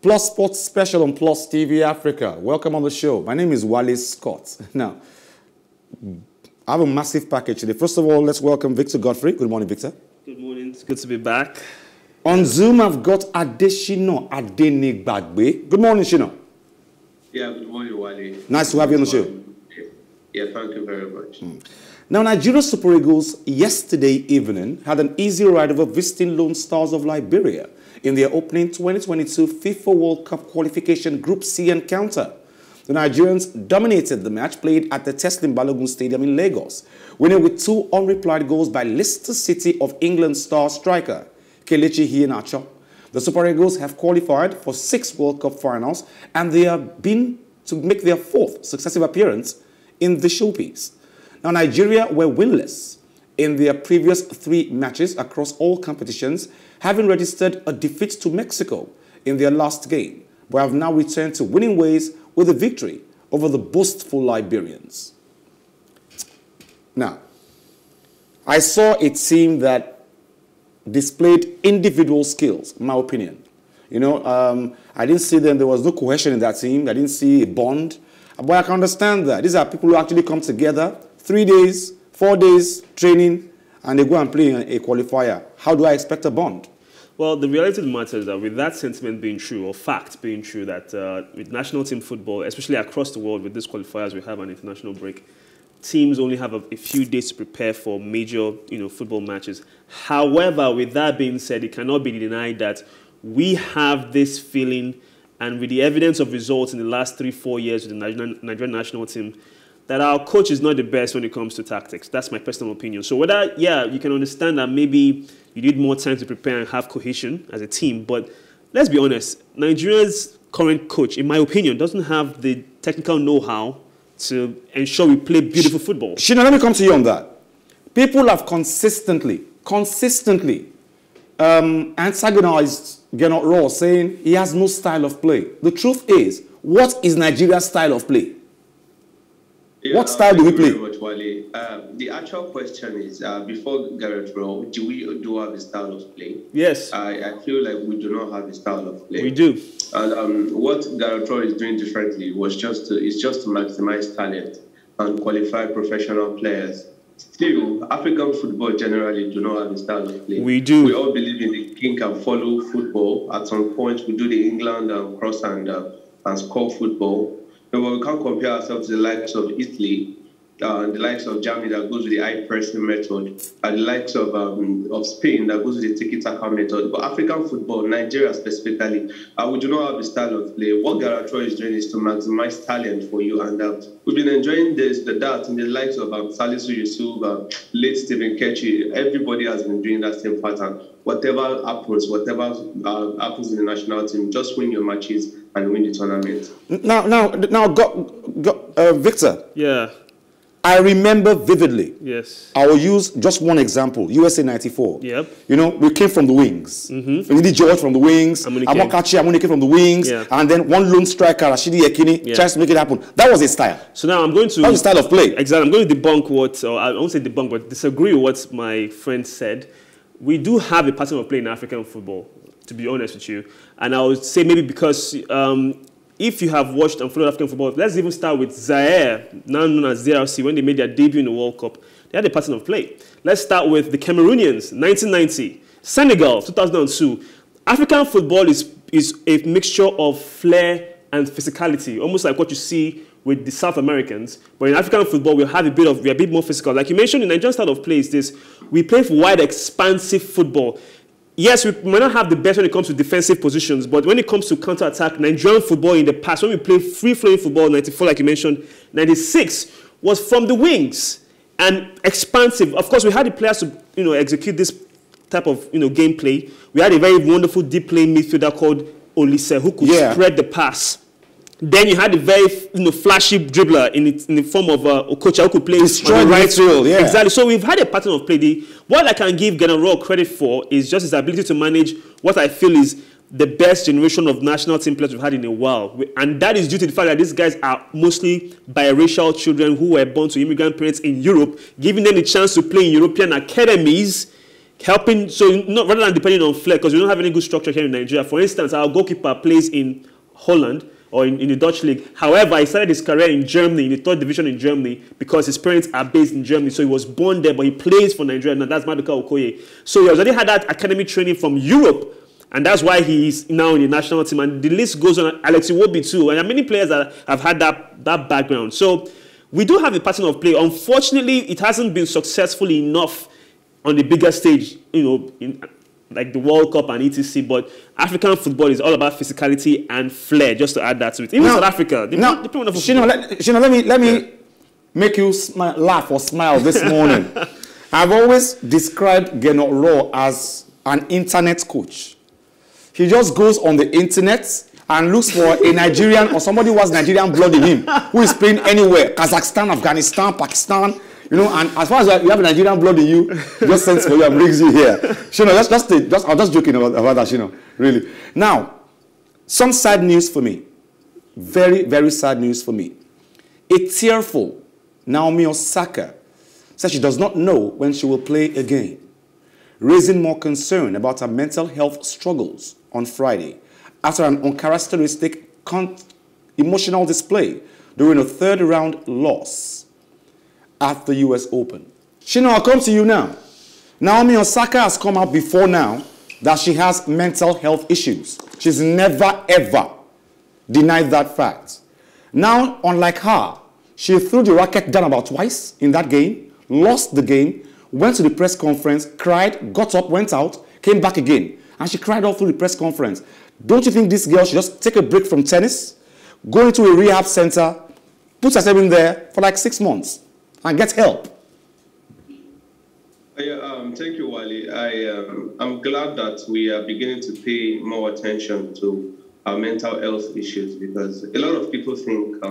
Plus Sports Special on Plus TV Africa. Welcome on the show. My name is Wale Scott. Now, I have a massive package today. First of all, let's welcome Victor Godfrey. Good morning, Victor. Good morning. It's good to be back. On Zoom, I've got Adeshina Adenigbagbe. Good morning, Shina. Yeah, good morning, Wale. Nice to have you on the show. Yeah, thank you very much. Now, Nigeria Super Eagles yesterday evening had an easy ride over visiting Lone Stars of Liberia in their opening 2022 FIFA World Cup qualification Group C encounter. The Nigerians dominated the match played at the Teslim Balogun Stadium in Lagos, winning with 2 unreplied goals by Leicester City of England star striker Kelechi Iheanacho. The Super Eagles have qualified for 6 World Cup finals, and they have been to make their 4th successive appearance in the showpiece. Now, Nigeria were winless in their previous 3 matches across all competitions, having registered a defeat to Mexico in their last game, but have now returned to winning ways with a victory over the boastful Liberians. Now, I saw a team that displayed individual skills, in my opinion. You know, I didn't see them, there was no cohesion in that team. I didn't see a bond. But I can understand that. These are people who actually come together, 3 days, 4 days training, and they go and play a qualifier. How do I expect a bond? Well, the reality of the matter is that with that sentiment being true, or fact being true, that with national team football, especially across the world with these qualifiers, we have an international break. Teams only have a few days to prepare for major, football matches. However, with that being said, it cannot be denied that we have this feeling, and with the evidence of results in the last 3-4 years with the Nigerian national team, that our coach is not the best when it comes to tactics. That's my personal opinion. So whether, you can understand that maybe you need more time to prepare and have cohesion as a team, but let's be honest, Nigeria's current coach, in my opinion, doesn't have the technical know-how to ensure we play beautiful football. Shina, let me come to you on that. People have consistently antagonized Gernot Rohr, saying he has no style of play. The truth is, what is Nigeria's style of play? Yeah, what style do we play? Very much, Wale. The actual question is, before Gernot Rohr, do we have a style of play? Yes. I feel like we do not have a style of play. We do. And what Gernot Rohr is doing differently is just to maximize talent and qualify professional players. Still, African football generally do not have a style of play. We do. We all believe in the king and follow football. At some point, we do the England cross and score football. But we can't compare ourselves to the likes of Italy, the likes of Germany that goes with the high pressing method, and the likes of Spain that goes with the tiki-taka method. But African football, Nigeria specifically, we do not have a style of play. What Gernot Rohr is doing is to maximize talent for you, and we've been enjoying that in the likes of Salisu Yusuf, late Stephen Kechi. Everybody has been doing that same pattern. Whatever happens in the national team, just win your matches and win the tournament. Now, Victor. Yeah. I remember vividly. Yes. I will use just one example. USA 94. Yep. You know, we came from the wings. Ndidi George from the wings. Amokachi from the wings. Yeah. And then one lone striker, Rashidi Yekini, tries to make it happen. That was his style. So now I'm going to... That was the style of play. Exactly. I'm going to debunk what... Or I won't say debunk, but disagree with what my friend said. We do have a pattern of play in African football, to be honest with you. And I would say maybe because... if you have watched and followed African football, let's even start with Zaire, now known as ZRC, when they made their debut in the World Cup. They had a pattern of play. Let's start with the Cameroonians, 1990. Senegal, 2002. African football is a mixture of flair and physicality, almost like what you see with the South Americans. But in African football, we're a bit more physical. Like you mentioned, the Nigerian style of play is this. We play for wide, expansive football. Yes, we might not have the best when it comes to defensive positions, but when it comes to counter-attack, Nigerian football in the past, when we played free-flowing football, 94, like you mentioned, 96, was from the wings and expansive. Of course, we had the players to, execute this type of, gameplay. We had a very wonderful deep-playing midfielder called Olise, who could spread the pass. Then you had a very flashy dribbler in the form of Okocha, who could play on the right field. Yeah. Exactly. So we've had a pattern of play. What I can give Gernot Rohr credit for is just his ability to manage what I feel is the best generation of national team players we've had in a while. And that is due to the fact that these guys are mostly biracial children who were born to immigrant parents in Europe, giving them the chance to play in European academies, helping, so rather than depending on flair, because we don't have any good structure here in Nigeria. For instance, our goalkeeper plays in Holland or in the Dutch league. However, he started his career in Germany, in the 3rd division in Germany, because his parents are based in Germany. So he was born there, but he plays for Nigeria. Now that's Maduka Okoye. So he already had that academy training from Europe, and that's why he's now in the national team. And the list goes on. Alex Iwobi too. And there are many players that have had that background. So we do have a pattern of play. Unfortunately, it hasn't been successful enough on the bigger stage, in like the World Cup and etc. But African football is all about physicality and flair, just to add that to it. Even South Africa, they play wonderful football. Let me make you laugh or smile this morning. I've always described Gernot Rohr as an internet coach. He just goes on the internet and looks for a Nigerian or somebody who has Nigerian blood in him, who is playing anywhere, Kazakhstan, Afghanistan, Pakistan, and as far as you have Nigerian blood in you, just sends for you and brings you here. I'm just joking about that, really. Now, some sad news for me. Very, very sad news for me. A tearful Naomi Osaka says she does not know when she will play again, raising more concern about her mental health struggles on Friday after an uncharacteristic emotional display during a 3rd round loss at the US Open. Shino, I'll come to you now. Naomi Osaka has come out before now that she has mental health issues. She's never, ever denied that fact. Now, unlike her, she threw the racket down about twice in that game, lost the game, went to the press conference, cried, got up, went out, came back again. And she cried all through the press conference. Don't you think this girl should just take a break from tennis, go into a rehab center, put herself in there for like 6 months, and get help? Thank you, Wally. I'm glad that we are beginning to pay more attention to our mental health issues, because a lot of people think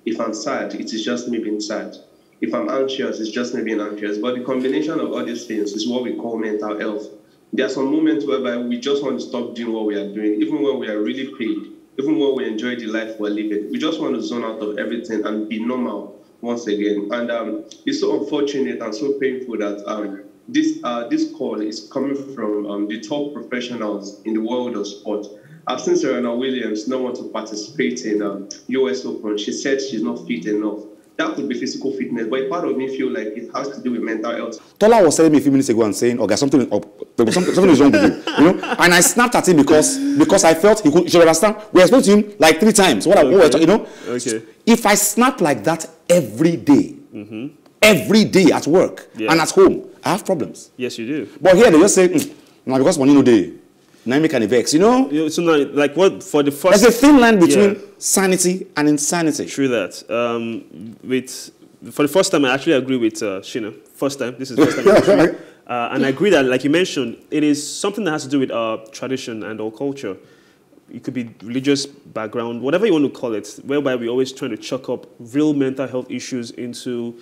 if I'm sad, it is just me being sad. If I'm anxious, it's just me being anxious. But the combination of all these things is what we call mental health. There are some moments whereby we just want to stop doing what we are doing, even when we are really paid, even when we enjoy the life we're living. We just want to zone out of everything and be normal once again. And it's so unfortunate and so painful that this call is coming from the top professionals in the world of sport. I've seen Serena Williams not want to participate in US Open. She said she's not fit enough. That could be physical fitness, but a part of me feel like it has to do with mental health. Tola was telling me a few minutes ago and saying, okay, something is wrong with you, And I snapped at him because I felt he should understand. We explained to him like 3 times. Okay. If I snap like that every day, every day at work and at home, I have problems. Yes, you do. But here they just say, now because money no day. Now make an vex, So now, like what for the first? There's a thin line between sanity and insanity. True that. For the first time, I actually agree with Shina. First time. This is the first time. I agree. And I agree that, like you mentioned, it is something that has to do with our tradition and our culture. It could be religious background, whatever you want to call it, whereby we're always trying to chuck up real mental health issues into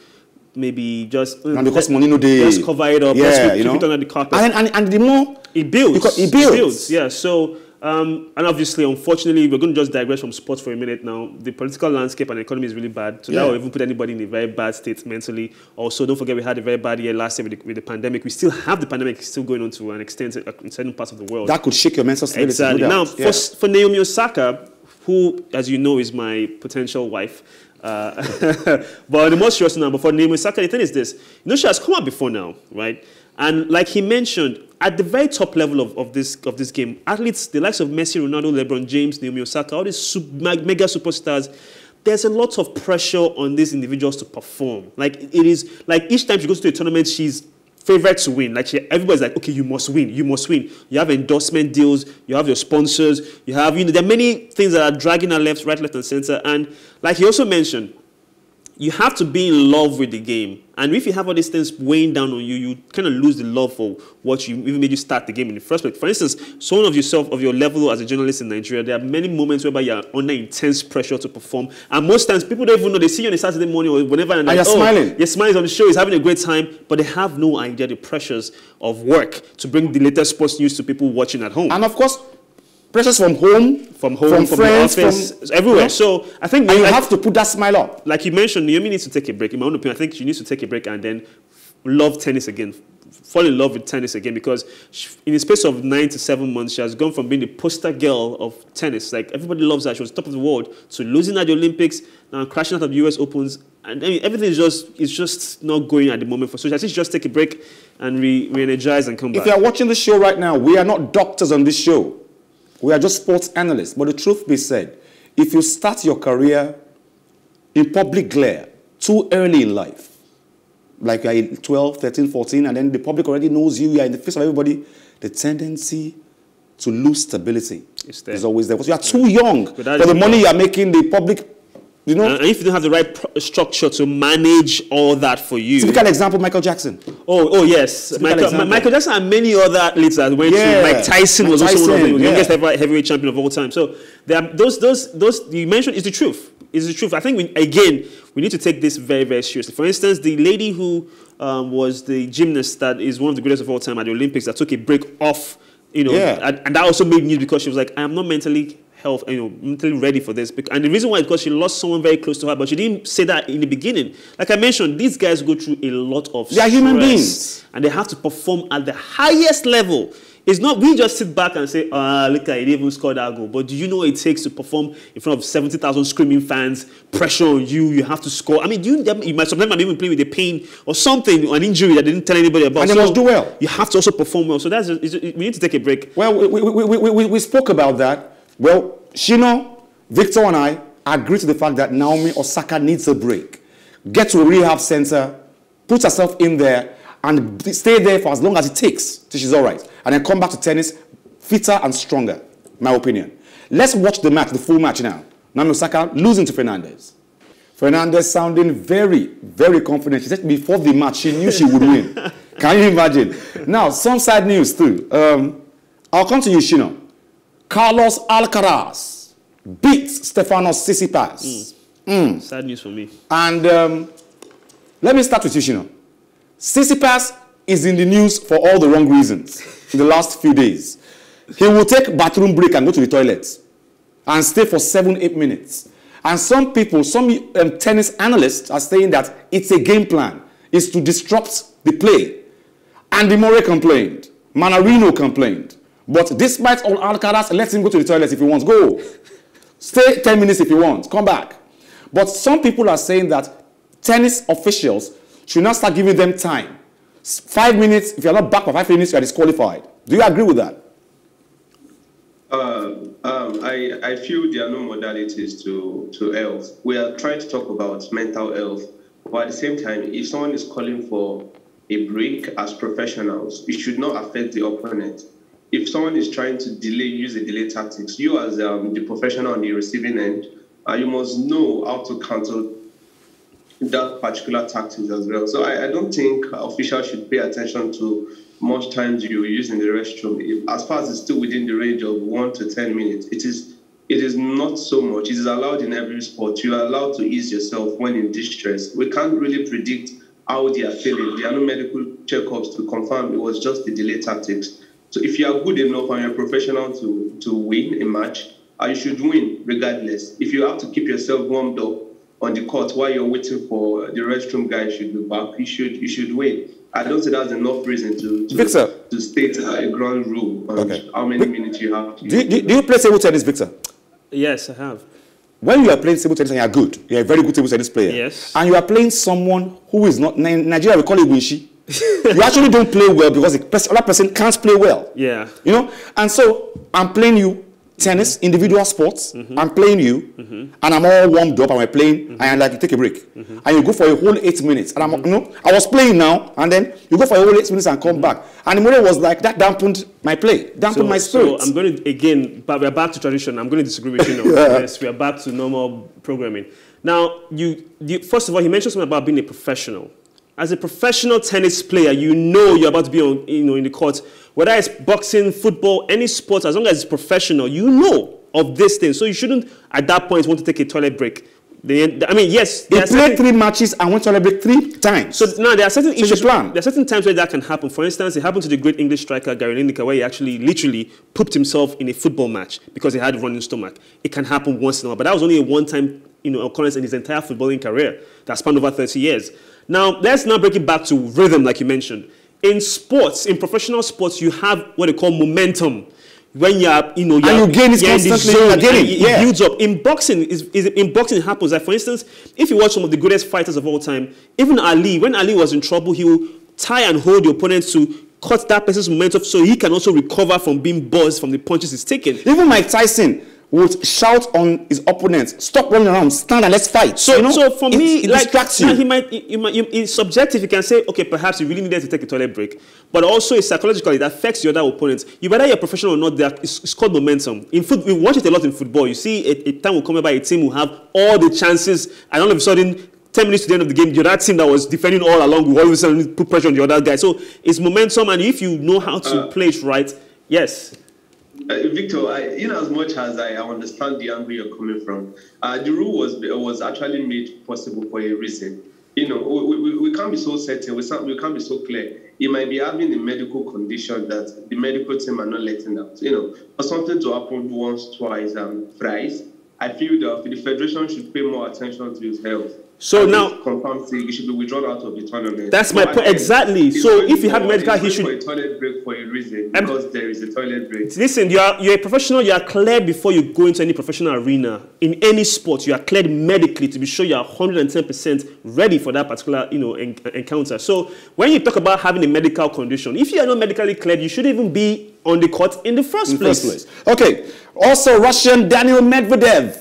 maybe just and because money no day, just cover it up, keep it under the carpet, and the more it builds, because it builds. Yeah. So and obviously, unfortunately, we're going to just digress from sports for a minute now. The political landscape and economy is really bad, so that will even put anybody in a very bad state mentally. Also, don't forget we had a very bad year last year with the pandemic. We still have the pandemic still going on to an extent in certain parts of the world. That could shake your mental stability. Exactly. Now, for Naomi Osaka, who, as you know, is my potential wife. But the most serious now, but for Naomi Osaka, the thing is this. She has come out before now, right? And like he mentioned, at the very top level of this game, athletes, the likes of Messi, Ronaldo, LeBron James, Naomi Osaka, all these mega superstars, there's a lot of pressure on these individuals to perform. Like, it is, like each time she goes to a tournament, she's favorite to win. Like everybody's like, okay, you must win, you must win. You have endorsement deals, you have your sponsors, you have, there are many things that are dragging her right, left, and center. And like he also mentioned, you have to be in love with the game. And if you have all these things weighing down on you, you kind of lose the love for what even made you start the game in the first place. For instance, someone of your level as a journalist in Nigeria, there are many moments whereby you're under intense pressure to perform. And most times, people don't even know. They see you on a Saturday morning or whenever, and you're smiling. You're smiling on the show, he's having a great time, but they have no idea the pressures of work to bring the latest sports news to people watching at home. And of course, pressures from home, from friends, the office, everywhere. So I think you have to put that smile up. Like you mentioned, Naomi needs to take a break. In my own opinion, I think she needs to take a break and then love tennis again fall in love with tennis again, because in the space of 9 to 7 months, she has gone from being the poster girl of tennis. Like, everybody loves her. She was top of the world, to losing at the Olympics, now crashing out of the US Opens. And I mean, everything is just not going at the moment for Sochi. I think she just take a break and re-energize and come back. If you are watching the show right now, we are not doctors on this show. We are just sports analysts. But the truth be said, if you start your career in public glare too early in life, like you are 12, 13, 14, and then the public already knows you, you are in the face of everybody, the tendency to lose stability is always there. Because you are too young for the money you are making, the public, you know. And if you don't have the right structure to manage all that for you. Typical example, Michael Jackson. Oh yes. Michael Jackson and many other athletes that went to. Mike Tyson was also one of the youngest ever heavyweight champion of all time. So there are those you mentioned is the truth. Is the truth. I think, we need to take this very, very seriously. For instance, the lady who was the gymnast that is one of the greatest of all time at the Olympics that took a break off, and that also made news because she was like, I am not mentally ready for this. And the reason why is because she lost someone very close to her, but she didn't say that in the beginning. Like I mentioned, these guys go through a lot of stress. They are human beings. And they have to perform at the highest level. It's not, we just sit back and say, look, I didn't even score that goal. But do you know what it takes to perform in front of 70,000 screaming fans, pressure on you, you have to score? I mean, you might sometimes even play with a pain or something, or an injury that they didn't tell anybody about. And they must do well. You have to also perform well. So we need to take a break. Well, we spoke about that. Well, Shino, Victor and I agree to the fact that Naomi Osaka needs a break. Get to a rehab center, put herself in there, and stay there for as long as it takes till she's all right. And then come back to tennis fitter and stronger, my opinion. Let's watch the match, the full match now. Naomi Osaka losing to Fernandez. Fernandez sounding very, very confident. She said before the match, she knew she would win. Can you imagine? Now, some side news too. I'll come to you, Shino. Carlos Alcaraz beats Stefanos Tsisipas. Sad news for me. And let me start with you, Shino. Tsisipas is in the news for all the wrong reasons in the last few days. He will take bathroom break and go to the toilet and stay for 7-8 minutes. And some people, some tennis analysts are saying that it's a game plan. It's to disrupt the play. Andy Murray complained. Manarino complained. But despite all, Alcaraz lets him go to the toilet if he wants. Go. Stay 10 minutes if you want. Come back. But some people are saying that tennis officials should not start giving them time. 5 minutes, if you're not back for 5 minutes, you are disqualified. Do you agree with that? I feel there are no modalities to health. We are trying to talk about mental health, but at the same time, if someone is calling for a break as professionals, it should not affect the opponent. If someone is trying to use a delay tactics, you as the professional on the receiving end, you must know how to counter that particular tactics as well. So I don't think officials should pay attention to much times you use in the restroom. As far as it's still within the range of 1 to 10 minutes, it is not so much. It is allowed in every sport. You are allowed to ease yourself when in distress. We can't really predict how they are feeling. There are no medical checkups to confirm it was just the delay tactics. So if you are good enough and you're a professional to win a match, you should win regardless. If you have to keep yourself warmed up on the court while you're waiting for the restroom guy should be back, you should win. I don't say that's enough reason to state a ground rule on how many minutes you have. Do you play table tennis, Victor? Yes, I have. When you are playing table tennis and you are good, you are a very good table tennis player. Yes. And you are playing someone who is not, in Nigeria we call it winshi. You actually don't play well because the other person can't play well. Yeah. You know? And so I'm playing you tennis, individual sports. I'm playing you, and I'm all warmed up, and we're playing, and like you take a break, and you go for a whole 8 minutes. And I was playing now, and then you go for a whole 8 minutes and come back. And the moment was like that dampened my play, dampened my spirit. So I'm going to again, but we're back to tradition. I'm going to disagree with you now. Yes, we are back to normal programming. Now, first of all, he mentioned something about being a professional. As a professional tennis player, you know you're about to be on, in the court. Whether it's boxing, football, any sport, as long as it's professional, you know of this thing. So you shouldn't, at that point, want to take a toilet break. I mean, yes. He played 3 matches and went to toilet break 3 times. So now there are certain issues. There are certain times where that can happen. For instance, it happened to the great English striker Gary Lineker, where he actually literally pooped himself in a football match because he had a running stomach. It can happen once in a while, but that was only a one-time occurrence in his entire footballing career that spanned over 30 years. Now, let's now break it back to rhythm, like you mentioned. in sports, in professional sports, you have what they call momentum. When you are, you gain it constantly. It builds up. In boxing, it happens. Like, for instance, if you watch some of the greatest fighters of all time, even Ali, when Ali was in trouble, he will tie and hold the opponent to cut that person's momentum so he can also recover from being buzzed from the punches he's taken. Even Mike Tyson would shout on his opponent, "Stop running around, stand and let's fight." So for me, it distracts you. It's subjective. You can say, okay, perhaps you really needed to take a toilet break, but also it's psychological. It affects the other opponents. Whether you're professional or not, it's called momentum. In football, we watch it a lot in football. You see, a time will come by a team will have all the chances, and all of a sudden, 10 minutes to the end of the game, the other team that was defending all along will all of a sudden put pressure on the other guy. So it's momentum, and if you know how to play it right, yes. Victor, as much as I understand the angle you're coming from, the rule was actually made possible for a reason. We can't be so certain, we can't be so clear. He might be having a medical condition that the medical team are not letting out. For something to happen once, twice, thrice, I feel that the federation should pay more attention to his health. So now, confirmed he should be withdrawn out of the tournament. That's my point exactly. So if you have medical, he should. For a toilet break for a reason, because there is a toilet break. Listen, you're a professional. You are cleared before you go into any professional arena in any sport. You are cleared medically to be sure you are 110% ready for that particular encounter. So when you talk about having a medical condition, if you are not medically cleared, you shouldn't even be on the court in the first place. Okay. Also, Russian Daniil Medvedev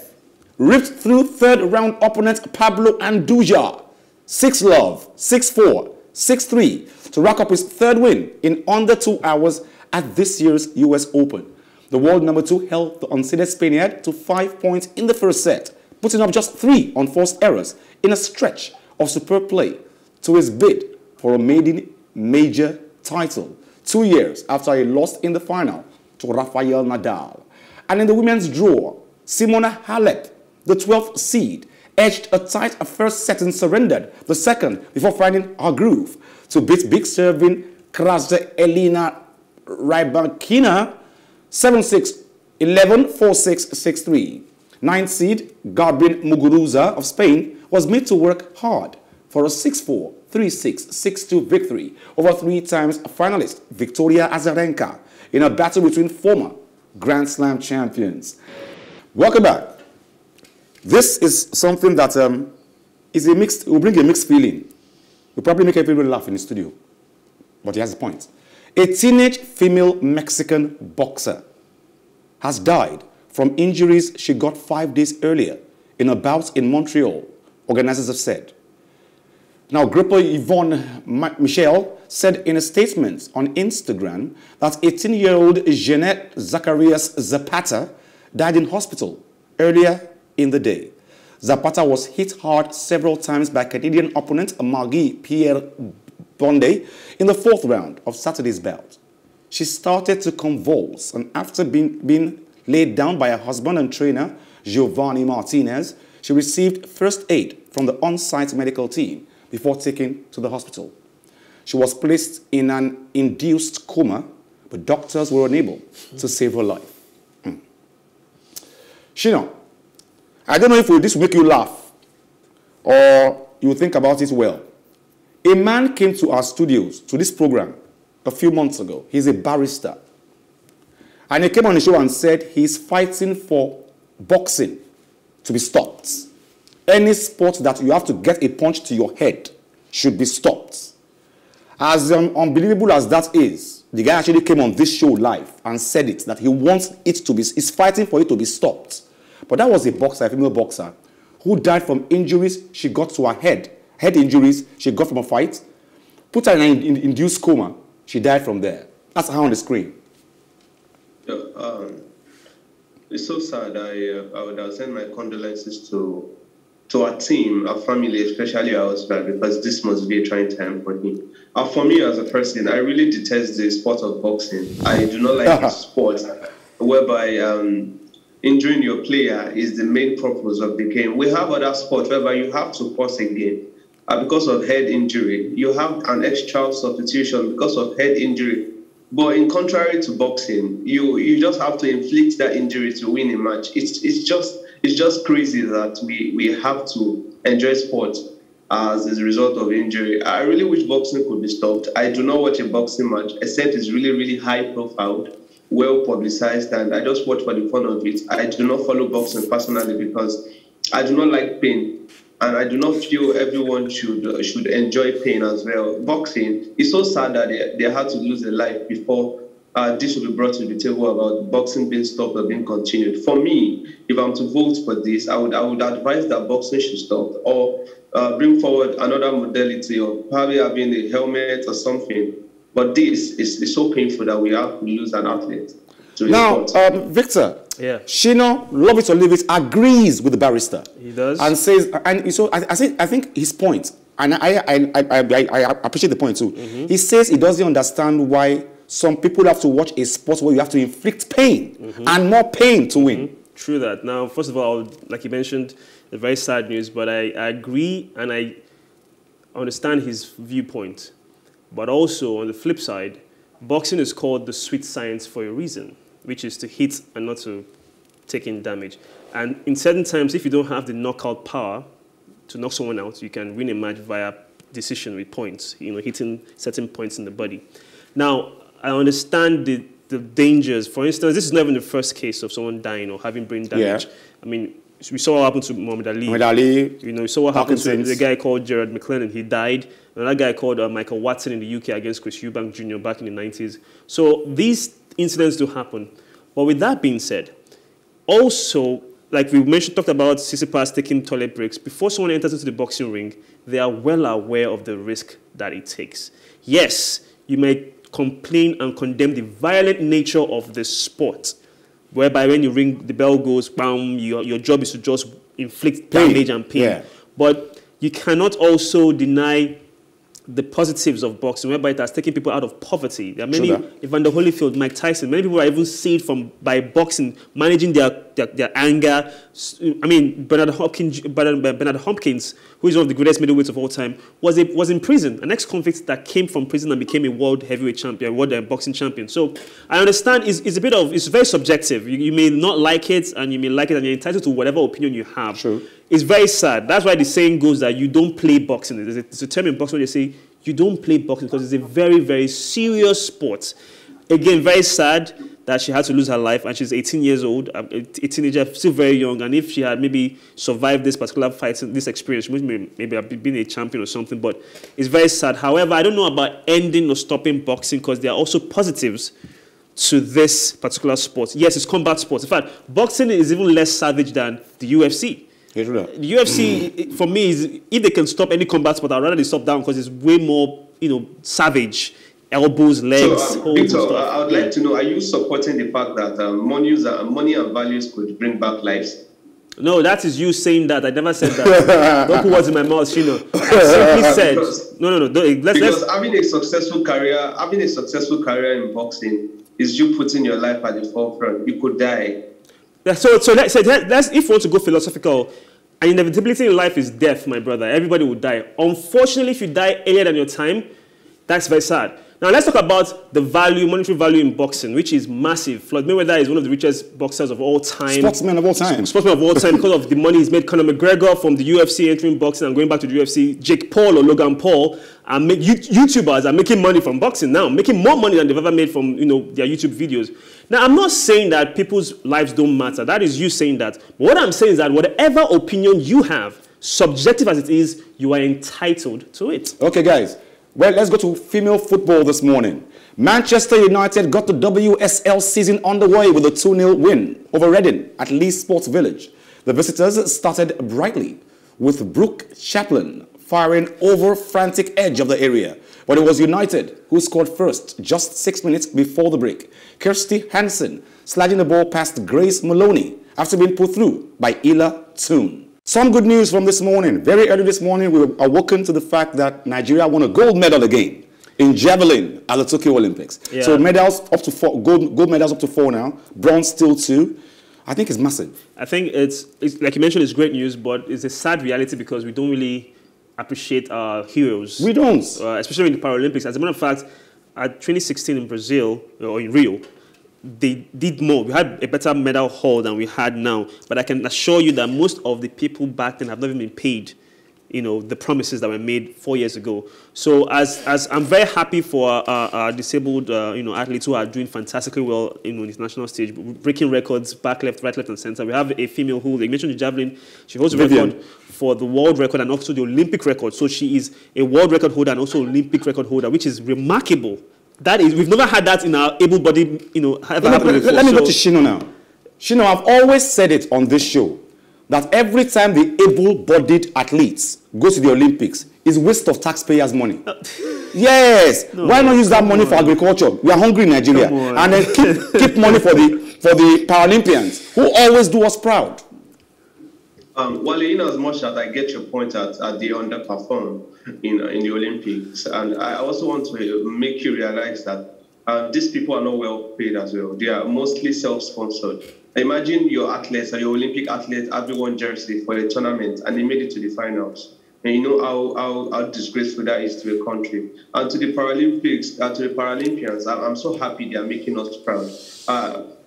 ripped through third-round opponent Pablo Andujar, 6-love, 6-4, 6-3, to rack up his third win in under 2 hours at this year's US Open. The world number 2 held the unseeded Spaniard to 5 points in the first set, putting up just 3 unforced errors in a stretch of superb play to his bid for a maiden major title, 2 years after he lost in the final to Rafael Nadal. And in the women's draw, Simona Halep, the 12th seed, edged a tight first set and surrendered the second before finding her groove to beat big serving Elena Rybakina 7-6, 11, 4-6, 6-3. 9th seed Garbin Muguruza of Spain was made to work hard for a 6-4, 3-6, 6-2 victory over 3 times finalist Victoria Azarenka in a battle between former Grand Slam champions. Welcome back. This is something that will bring a mixed feeling. Will probably make everybody laugh in the studio. But he has a point. A teenage female Mexican boxer has died from injuries she got 5 days earlier in a bout in Montreal, organizers have said. Now, Gripper Yvonne Michel said in a statement on Instagram that 18-year-old Jeanette Zacharias Zapata died in hospital earlier in the day. Zapata was hit hard several times by Canadian opponent Margui Pierre Bonde in the 4th round of Saturday's bout. She started to convulse, and after being laid down by her husband and trainer, Giovanni Martinez, she received first aid from the on-site medical team before taken to the hospital. She was placed in an induced coma, but doctors were unable to save her life. Shino, I don't know if this will make you laugh or you will think about it well. A man came to our studios, to this program, a few months ago. He's a barrister. And he came on the show and said he's fighting for boxing to be stopped. Any sport that you have to get a punch to your head should be stopped. As unbelievable as that is, the guy actually came on this show live and said it, that he wants it to be, he's fighting for it to be stopped. But that was a boxer, a female boxer, who died from injuries she got to her head injuries she got from a fight, put her in an induced coma. She died from there. That's her on the screen. Yeah, it's so sad. I would send my condolences to our team, our family, especially our husband, because this must be a trying time for him. For me as a person, I really detest the sport of boxing. I do not like a sport whereby injuring your player is the main purpose of the game. We have other sports whereby you have to pause a game because of head injury. You have an extra substitution because of head injury. But in contrary to boxing, you just have to inflict that injury to win a match. It's just crazy that we have to enjoy sports as a result of injury. I really wish boxing could be stopped. I do not watch a boxing match, except it's really, really high profile, well publicized, and I just watch for the fun of it. I do not follow boxing personally because I do not like pain, and I do not feel everyone should enjoy pain as well. Boxing is so sad that they had to lose their life before this will be brought to the table about boxing being stopped or being continued. For me, if I'm to vote for this, I would advise that boxing should stop, or bring forward another modality, or probably having a helmet or something. But this is so painful that we have to lose an athlete. Now, Victor, Shino, love it or leave it, agrees with the barrister. He does. And says, and so I think his point, and I appreciate the point too. He says he doesn't understand why some people have to watch a sport where you have to inflict pain and more pain to win. True that. Now, first of all, like you mentioned, it's very sad news, but I agree and I understand his viewpoint. But also, on the flip side, boxing is called the sweet science for a reason, which is to hit and not to take in damage. And in certain times, if you don't have the knockout power to knock someone out, you can win a match via decision with points, hitting certain points in the body. Now, I understand the dangers. For instance, this is not even the first case of someone dying or having brain damage. I mean, we saw what happened to Muhammad Ali. We saw what happened to the guy called Gerard McLennan. He died. Another guy called Michael Watson in the UK against Chris Eubank Jr. back in the 90s. So these incidents do happen. But with that being said, also, like we talked about Tsisipas taking toilet breaks. Before someone enters into the boxing ring, they are well aware of the risk that it takes. Yes, you may complain and condemn the violent nature of the sport, whereby when you ring, the bell goes, bam, your job is to just inflict damage and pain. But you cannot also deny the positives of boxing, whereby it has taken people out of poverty. There are many, Evander Holyfield, Mike Tyson, many people are even saved by boxing, managing their anger. I mean, Bernard Hopkins, who is one of the greatest middleweights of all time, was in prison, an ex-convict that came from prison and became a world heavyweight champion, world boxing champion. So I understand it's very subjective. You may not like it, and you may like it, and you're entitled to whatever opinion you have. True. It's very sad. That's why the saying goes that you don't play boxing. There's a term in boxing where they say you don't play boxing because it's a very, very serious sport. Again, very sad that she had to lose her life, and she's 18 years old, a teenager, still very young. And if she had maybe survived this particular fight, this experience, she maybe have been a champion or something. But it's very sad. However, I don't know about ending or stopping boxing because there are also positives to this particular sport. Yes, it's combat sports. In fact, boxing is even less savage than the UFC. The UFC, for me, is if they can stop any combat sport, I'd rather they stop down because it's way more, savage. Elbows, legs, so, Victor, I would like to know, are you supporting the fact that money and values could bring back lives? No, that is you saying that. I never said that. Don't put words in my mouth, Shino. I simply said, no. Because having a successful career in boxing is you putting your life at the forefront. You could die. So let's if you want to go philosophical, an inevitability in life is death, my brother. Everybody will die. Unfortunately, if you die earlier than your time, that's very sad. Now, let's talk about the monetary value in boxing, which is massive. Floyd Mayweather is one of the richest boxers of all time. Sportsman of all time. Sportsman of all time because of the money he's made. Conor McGregor from the UFC entering boxing and going back to the UFC. Jake Paul or Logan Paul. YouTubers are making money from boxing now, making more money than they've ever made from their YouTube videos. Now, I'm not saying that people's lives don't matter. That is you saying that. But what I'm saying is that whatever opinion you have, subjective as it is, you are entitled to it. Okay, guys. Well, let's go to female football this morning. Manchester United got the WSL season underway with a 2-0 win over Reading at Leeds Sports Village. The visitors started brightly with Brooke Chaplin firing over frantic edge of the area. But it was United who scored first just 6 minutes before the break. Kirsty Hansen sliding the ball past Grace Maloney after being put through by Ila Toon. Some good news from this morning. Very early this morning, we were awoken to the fact that Nigeria won a gold medal again in javelin at the Tokyo Olympics. Yeah. So medals up to 4, gold medals up to 4 now, bronze still 2. I think it's massive. I think it's like you mentioned, it's great news, but it's a sad reality because we don't really appreciate our heroes. We don't. Especially in the Paralympics. As a matter of fact, at 2016 in Brazil, or in Rio, they did more. We had a better medal haul than we had now. But I can assure you that most of the people back then have not even been paid the promises that were made 4 years ago. So as I'm very happy for our disabled athletes who are doing fantastically well in the international stage, breaking records back, left, right, left, and center. We have a female who, they mentioned the javelin, she holds the record for the world record and also the Olympic record. So she is a world record holder and also Olympic record holder, which is remarkable. That is, we've never had that in our able-bodied, ever happened before. Let me go to Shino now. Shino, I've always said it on this show, that every time the able-bodied athletes go to the Olympics, it's waste of taxpayers' money. Yes. No, why not use that money for agriculture? We are hungry in Nigeria. And then keep money for the Paralympians, who always do us proud. Well, in as much as I get your point at the underperform in the Olympics, and I also want to make you realize that these people are not well paid as well. They are mostly self-sponsored. Imagine your athletes, your Olympic athletes, everyone jersey for a tournament, and they made it to the finals. And you know how disgraceful that is to a country. And to the Paralympics, to the Paralympians, I'm so happy they are making us proud.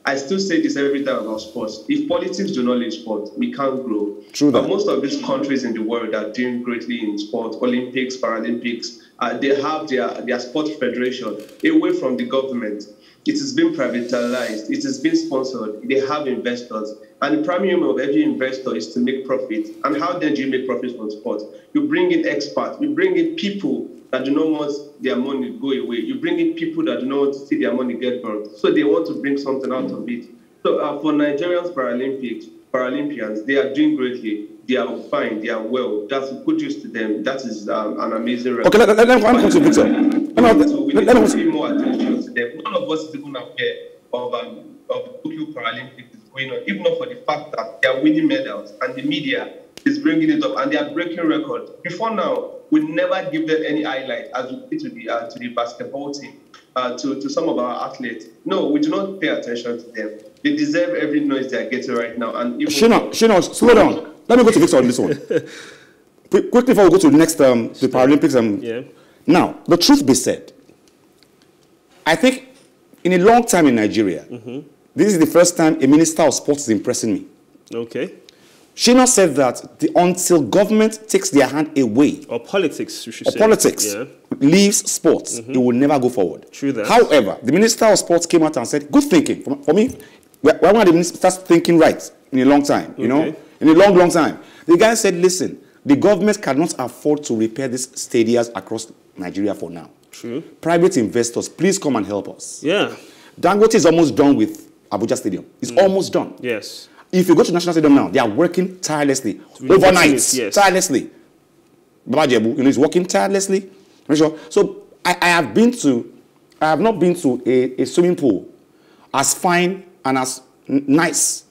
I still say this every time about sports. If politics do not lead sport, we can't grow. True that. But most of these countries in the world are doing greatly in sport, Olympics, Paralympics. They have their sport federation away from the government. It has been privatized. It has been sponsored. They have investors. And the primary aim of every investor is to make profit. And how then do you make profit from sport? You bring in experts. You bring in people that do not want their money to go away. You bring in people that do not want to see their money get burned. So they want to bring something out of it. So for Nigerians Paralympians, they are doing greatly. They are fine. They are well. That's good news to them. That is an amazing record. Okay, let me come to Victor. We need to pay more attention to them. None of us is even aware of Tokyo Paralympics is going on, even not for the fact that they are winning medals and the media is bringing it up and they are breaking records. Before now, we never give them any highlight as we did to the basketball team, to some of our athletes. No, we do not pay attention to them. They deserve every noise they are getting right now. And Shino, slow down. Let me go to Victor on this one. Quickly before we go to the next, the Paralympics. Now, the truth be said, I think in a long time in Nigeria, this is the first time a minister of sports is impressing me. Okay. Shino said that until government takes their hand away, or politics, you should say. Politics leaves sports, it will never go forward. True that. However, the Minister of Sports came out and said, good thinking. For me, we're one of the ministers starts thinking right in a long time, you know, in a long, long time. The guy said, listen, the government cannot afford to repair these stadiums across Nigeria for now. True. Private investors, please come and help us. Yeah. Dangote is almost done with Abuja Stadium. It's almost done. Yes. If you go to National Stadium now, they are working tirelessly, overnight, tirelessly. Baba Jebu, he's working tirelessly. So I have not been to a swimming pool as fine and as nice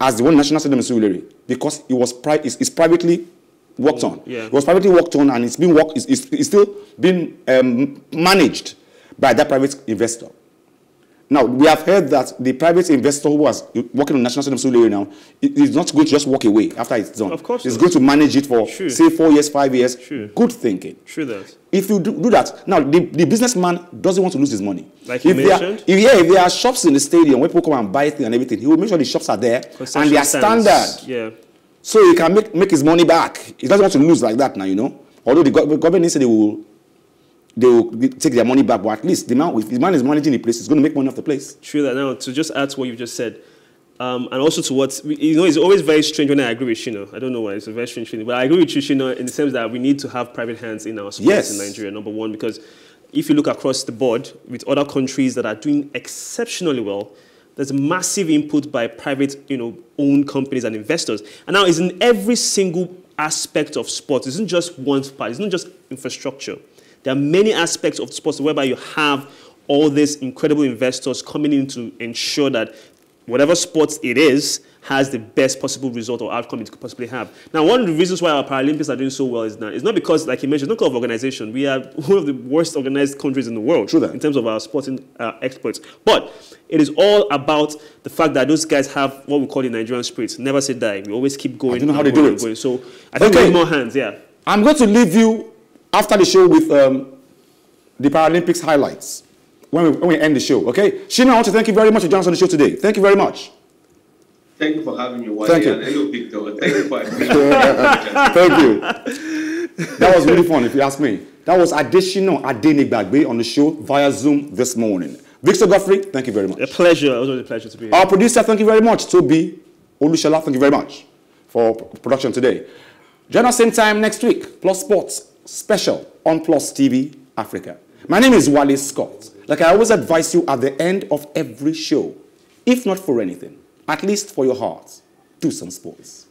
as the one National Stadium in Surulere, because it's privately worked on. Yeah. It was privately worked on, and it's still being managed by that private investor. Now, we have heard that the private investor who was working on National Stadium Surulere now is not going to just walk away after it's done. Of course. He's going to manage it for, say, 4 years, 5 years. True. Good thinking. True that. If you do that, now, the businessman doesn't want to lose his money. Like you mentioned? If there are shops in the stadium where people come and buy things and everything, he will make sure the shops are there and they are standard. Yeah. So he can make his money back. He doesn't want to lose like that now, you know. Although the government said they will take their money back, but at least if the man is managing the place, he's going to make money off the place. True that. Now, to just add to what you just said, and also to what, it's always very strange when I agree with Shino. I don't know why, it's a very strange feeling, but I agree with you, Shino, in the sense that we need to have private hands in our sports in Nigeria, number one, because if you look across the board with other countries that are doing exceptionally well, there's massive input by private, owned companies and investors. And now it's in every single aspect of sports. It isn't just one part. It's not just infrastructure. There are many aspects of sports whereby you have all these incredible investors coming in to ensure that whatever sport it is has the best possible result or outcome it could possibly have. Now, one of the reasons why our Paralympics are doing so well is that it's not because, like you mentioned, it's not because of organization. We are one of the worst organized countries in the world in terms of our sporting experts. But it is all about the fact that those guys have what we call the Nigerian spirit. Never say die. We always keep going. I don't know how they do it. Going. So I think we need more hands, I'm going to leave you after the show with the Paralympics highlights when we end the show, okay? Shino, I want to thank you very much for joining us on the show today. Thank you very much. Thank you for having me, Wale. Thank you. And hello, Victor. Thank you for Thank you. That was really fun, if you ask me. That was Adeshina Adenigbagbe on the show via Zoom this morning. Victor Godfrey, thank you very much. A pleasure. It was a pleasure to be here. Our producer, thank you very much. Toby Olushala, thank you very much for production today. Join us same time next week. Plus Sports special on Plus TV Africa. My name is Wale Scott. Like I always advise you at the end of every show, if not for anything, at least for your heart, do some sports.